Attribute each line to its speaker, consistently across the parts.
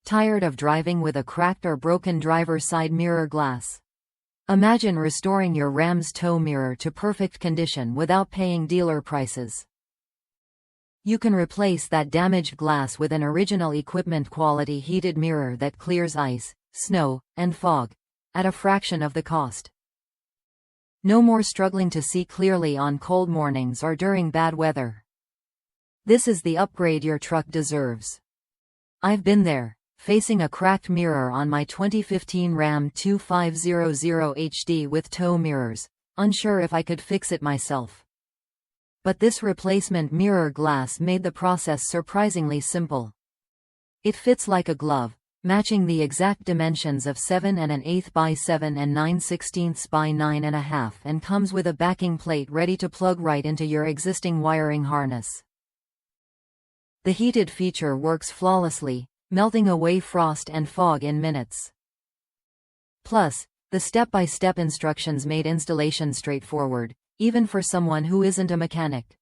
Speaker 1: Tired of driving with a cracked or broken driver's side mirror glass? Imagine restoring your Ram's tow mirror to perfect condition without paying dealer prices. You can replace that damaged glass with an original equipment quality heated mirror that clears ice, snow, and fog at a fraction of the cost. No more struggling to see clearly on cold mornings or during bad weather. This is the upgrade your truck deserves. I've been there, facing a cracked mirror on my 2015 Ram 2500 HD with tow mirrors, unsure if I could fix it myself. But this replacement mirror glass made the process surprisingly simple. It fits like a glove, matching the exact dimensions of 7 1/8 by 7 9/16 by 9.5, and comes with a backing plate ready to plug right into your existing wiring harness. The heated feature works flawlessly, melting away frost and fog in minutes. Plus, the step-by-step instructions made installation straightforward, even for someone who isn't a mechanic.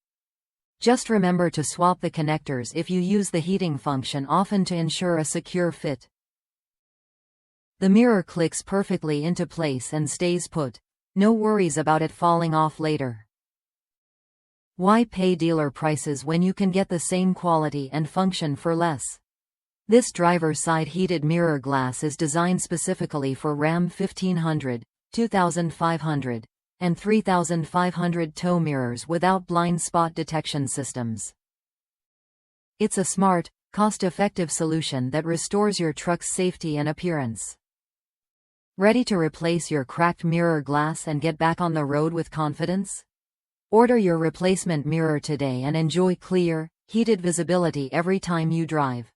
Speaker 1: Just remember to swap the connectors if you use the heating function often to ensure a secure fit. The mirror clicks perfectly into place and stays put. No worries about it falling off later. Why pay dealer prices when you can get the same quality and function for less? This driver's side heated mirror glass is designed specifically for Ram 1500, 2500, and 3500 tow mirrors without blind spot detection systems. It's a smart, cost-effective solution that restores your truck's safety and appearance. Ready to replace your cracked mirror glass and get back on the road with confidence? Order your replacement mirror today and enjoy clear, heated visibility every time you drive.